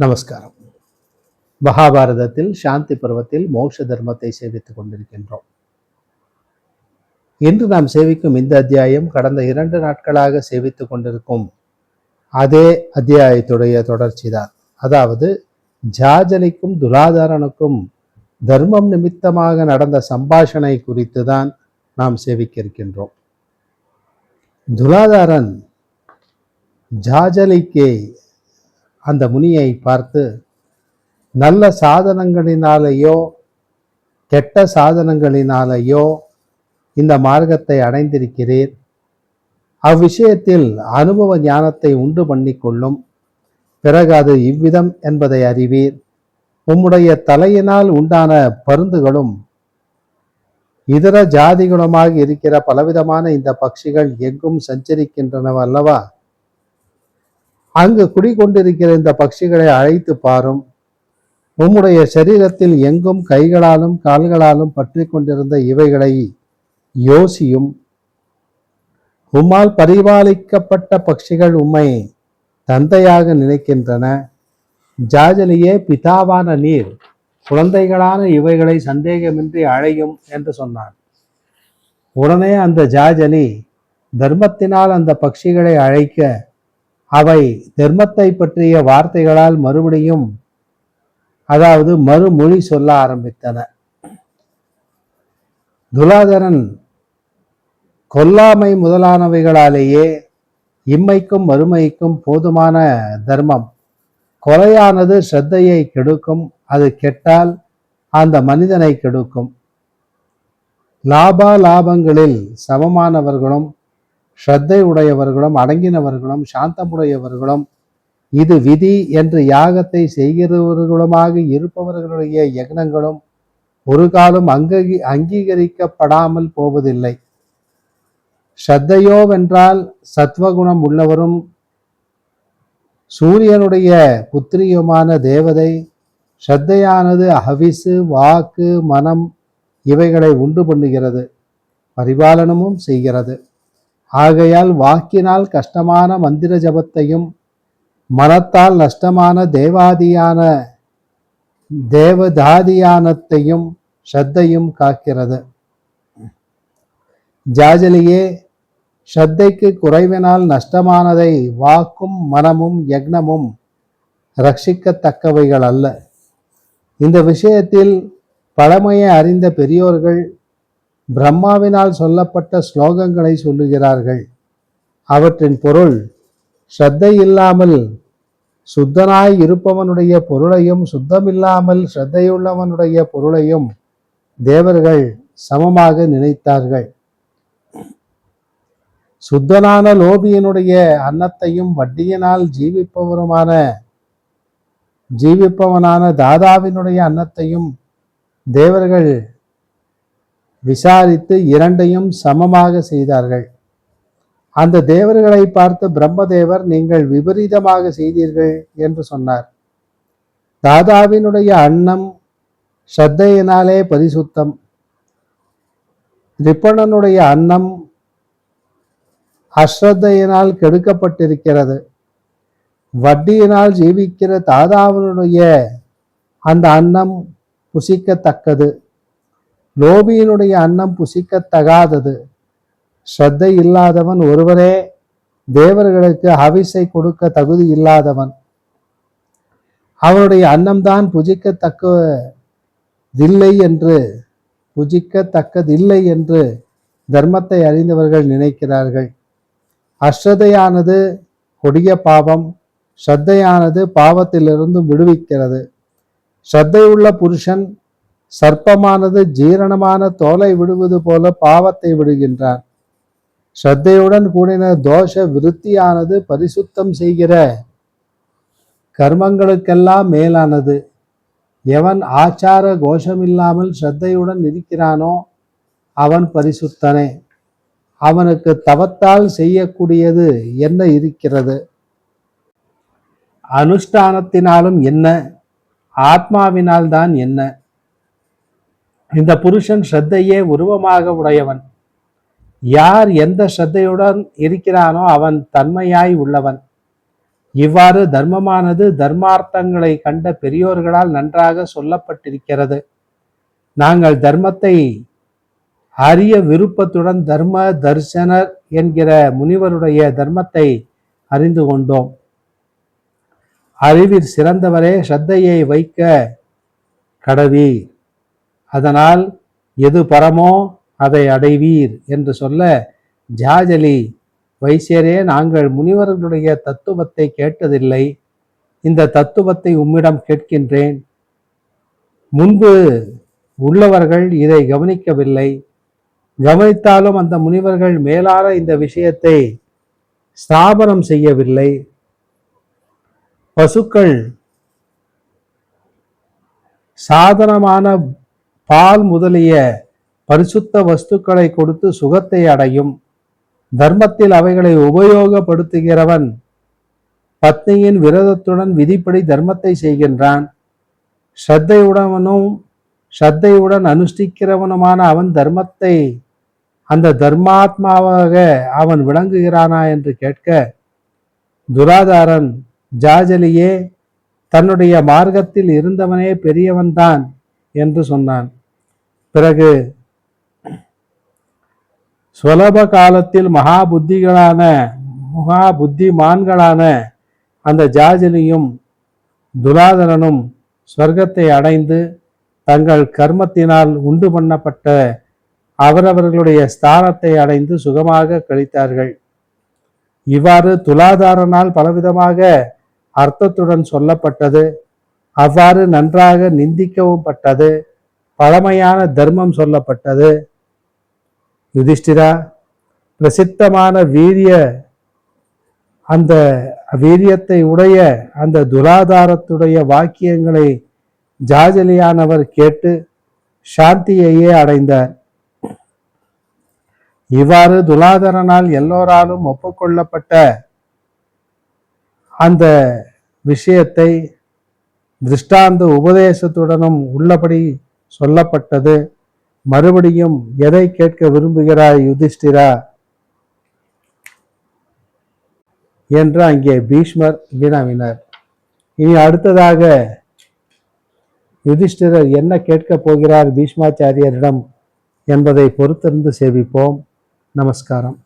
நமஸ்காரம். மகாபாரதத்தில் சாந்தி பருவத்தில் மோட்ச தர்மத்தை சேவித்துக் கொண்டிருக்கின்றோம். இன்று நாம் சேவிக்கும் இந்த அத்தியாயம் கடந்த 2 நாட்களாக சேவித்துக் கொண்டிருக்கும் அதே அத்தியாயத்துடைய தொடர்ச்சிதான். அதாவது ஜாஜலிக்கும் துலாதாரனுக்கும் தர்மம் நிமித்தமாக நடந்த சம்பாஷணை குறித்து தான் நாம் சேவிக்க இருக்கின்றோம். துலாதாரன் ஜாஜலிக்கு அந்த முனியை பார்த்து, நல்ல சாதனங்களினாலேயோ கெட்ட சாதனங்களினாலேயோ இந்த மார்க்கத்தை அடைந்திருக்கிறீர். அவ்விஷயத்தில் அனுபவ ஞானத்தை உண்டு பண்ணிக்கொள்ளும். பிறகு அது இவ்விதம் என்பதை அறிவீர். உம்முடைய தலையினால் உண்டான பருந்துகளும் இதர ஜாதிகுணமாக இருக்கிற பலவிதமான இந்த பட்சிகள் எங்கும் சஞ்சரிக்கின்றனவல்லவா? அங்கு குடிகொண்டிருக்கிற இந்த பட்சிகளை அழைத்து பாரும். உம்முடைய சரீரத்தில் எங்கும் கைகளாலும் கால்களாலும் பற்றி கொண்டிருந்த இவைகளை யோசியும். உம்மால் பரிபாலிக்கப்பட்ட பட்சிகள் உம்மை தந்தையாக நினைக்கின்றன. ஜாஜலியே, பிதாவான நீர் குழந்தைகளான இவைகளை சந்தேகமின்றி அழையும் என்று சொன்னான். உடனே அந்த ஜாஜலி தர்மத்தினால் அந்த பட்சிகளை அழைக்க அவை தர்மத்தை பற்றிய வார்த்தைகளால் மறுபடியும் மறுமொழி சொல்ல ஆரம்பித்தன. துலாதரன் கொல்லாமை முதலானவைகளாலேயே இம்மைக்கும் மறுமைக்கும் போதுமான தர்மம். கொலையானது ஸ்ரத்தையை கெடுக்கும். அது கெட்டால் அந்த மனிதனை கெடுக்கும். லாபங்களில் சமமானவர்களும் ஸ்ரத்தை உடையவர்களும் அடங்கினவர்களும் சாந்தமுடையவர்களும் இது விதி என்று யாகத்தை செய்கிறவர்களுமாக இருப்பவர்களுடைய யக்னங்களும் ஒரு காலம் அங்கீகரிக்கப்படாமல் போவதில்லை. ஸ்ரத்தையோவென்றால் சத்வகுணம் உள்ளவரும் சூரியனுடைய புத்திரியுமான தேவதை. ஸ்ரத்தையானது ஹவிசு, வாக்கு, மனம் இவைகளை உண்டு பண்ணுகிறது, பரிபாலனமும் செய்கிறது. ஆகையால் வாக்கினால் கஷ்டமான மந்திர ஜபத்தையும் மனத்தால் நஷ்டமான தேவதாதியானத்தையும் ஸ்ரத்தையும் காக்கிறது. ஜாஜலியே, ஸ்ரத்தைக்கு குறைவினால் நஷ்டமானதை வாக்கும் மனமும் யக்னமும் ரட்சிக்கத்தக்கவைகள் அல்ல. இந்த விஷயத்தில் பழமையை அறிந்த பெரியோர்கள் பிரம்மாவினால் சொல்லப்பட்ட ஸ்லோகங்களை சொல்லுகிறார்கள். அவற்றின் பொருள், ஸ்ரத்தை இல்லாமல் சுத்தனாய் இருப்பவனுடைய பொருளையும் சுத்தமில்லாமல் ஸ்ரத்தையுள்ளவனுடைய பொருளையும் தேவர்கள் சமமாக நினைத்தார்கள். சுத்தனான லோபியனுடைய அன்னத்தையும் வட்டியினால் ஜீவிப்பவனான தாதாவினுடைய அன்னத்தையும் தேவர்கள் விசாரித்து இரண்டையும் சமமாக செய்தார்கள். அந்த தேவர்களை பார்த்து பிரம்மதேவர், நீங்கள் விபரீதமாக செய்தீர்கள் என்று சொன்னார். தாதாவினுடைய அன்னம் ஸ்ரத்தையினாலே பரிசுத்தம். ரிப்பணனுடைய அன்னம் அஸ்ரத்தையினால் கெடுக்கப்பட்டிருக்கிறது. வட்டியினால் ஜீவிக்கிற தாதாவினுடைய அந்த அன்னம் புசிக்கத்தக்கது. லோபியினுடைய அன்னம் புசிக்கத்தகாதது. ஸ்ரத்தை இல்லாதவன் ஒருவரே தேவர்களுக்கு ஹவிஸை கொடுக்க தகுதி இல்லாதவன். அவனுடைய அன்னம்தான் புஜிக்கத்தக்கதில்லை என்று தர்மத்தை அறிந்தவர்கள் நினைக்கிறார்கள். அஸ்ரத்தையானது கொடிய பாவம். ஸ்ரத்தையானது பாவத்திலிருந்து விடுவிக்கிறது. ஸ்ரத்தையுள்ள புருஷன் சர்ப்பமானது ஜீரணமான தோலை விடுவது போல பாவத்தை விடுகின்றான். ஸ்ரத்தையுடன் கூடின தோஷ விருத்தியானது பரிசுத்தம் செய்கிற கர்மங்களுக்கெல்லாம் மேலானது. எவன் ஆச்சார கோஷமில்லாமல் ஸ்ரத்தையுடன் இருக்கிறானோ அவன் பரிசுத்தனே. அவனுக்கு தவத்தால் செய்யக்கூடியது என்ன இருக்கிறது? அனுஷ்டானத்தினாலும் என்ன, ஆத்மாவினால் தான் என்ன? இந்த புருஷன் ஸ்ரத்தையே உருவமாக உடையவன். யார் எந்த ஸ்ரத்தையுடன் இருக்கிறானோ அவன் தன்மையாய் உள்ளவன். இவ்வாறு தர்மமானது தர்மார்த்தங்களை கண்ட பெரியோர்களால் நன்றாக சொல்லப்பட்டிருக்கிறது. நாங்கள் தர்மத்தை அறிய விருப்பத்துடன் தர்ம தர்சனர் என்கிற முனிவருடைய தர்மத்தை அறிந்து கொண்டோம். அறிவில் சிறந்தவரே ஸ்ரத்தையை வைக்க கடவீர், அதனால் எது பரமோ அதை அடைவீர் என்று சொல்ல, ஜாஜலி, வைசியரே, நாங்கள் முனிவர்களுடைய தத்துவத்தை கேட்டதில்லை. இந்த தத்துவத்தை உம்மிடம் கேட்கின்றேன். முன்பு உள்ளவர்கள் இதை கவனிக்கவில்லை. கவனித்தாலும் அந்த முனிவர்கள் மேலான இந்த விஷயத்தை ஸ்தாபனம் செய்யவில்லை. பசுக்கள் சாதனமான பால் முதலிய பரிசுத்த வஸ்துக்களை கொடுத்து சுகத்தை அடையும். தர்மத்தில் அவைகளை உபயோகப்படுத்துகிறவன் பத்னியின் விரதத்துடன் விதிப்படி தர்மத்தை செய்கின்றான். ஸ்ரத்தையுடன் அனுஷ்டிக்கிறவனுமான அவன் தர்மத்தை அந்த தர்மாத்மாவாக அவன் விளங்குகிறானா என்று கேட்க, துராதாரன், ஜாஜலியே, தன்னுடைய மார்க்கத்தில் இருந்தவனே பெரியவன்தான் என்று சொன்னான். பிறகு சுலப காலத்தில் மகா புத்திமான்களான அந்த ஜாஜலியும் துலாதரனும் ஸ்வர்க்கத்தை அடைந்து தங்கள் கர்மத்தினால் உண்டு பண்ணப்பட்ட அவரவர்களுடைய ஸ்தானத்தை அடைந்து சுகமாக கழித்தார்கள். இவ்வாறு துலாதாரனால் பலவிதமாக அர்த்தத்துடன் சொல்லப்பட்டது. அவ்வாறு நன்றாக நிந்திக்கவும் பட்டது. பழமையான தர்மம் சொல்லப்பட்டது. யுதிஷ்டிரா, பிரசித்தமான அந்த வீரியத்தை உடைய அந்த துலாதாரத்துடைய வாக்கியங்களை ஜாஜலியானவர் கேட்டு சாந்தியையே அடைந்தார். இவ்வாறு துலாதரனால் எல்லோராலும் ஒப்புக்கொள்ளப்பட்ட அந்த விஷயத்தை திருஷ்டாந்த உபதேசத்துடனும் உள்ளபடி சொல்லப்பட்டது. மறுபடியும் எதை கேட்க விரும்புகிறாய் யுதிஷ்டிரா என்று அங்கே பீஷ்மர் வினாவினார். இனி அடுத்ததாக யுதிஷ்டிரர் என்ன கேட்கப் போகிறார் பீஷ்மாச்சாரியரிடம் என்பதை பொறுத்திருந்து சேவிப்போம். நமஸ்காரம்.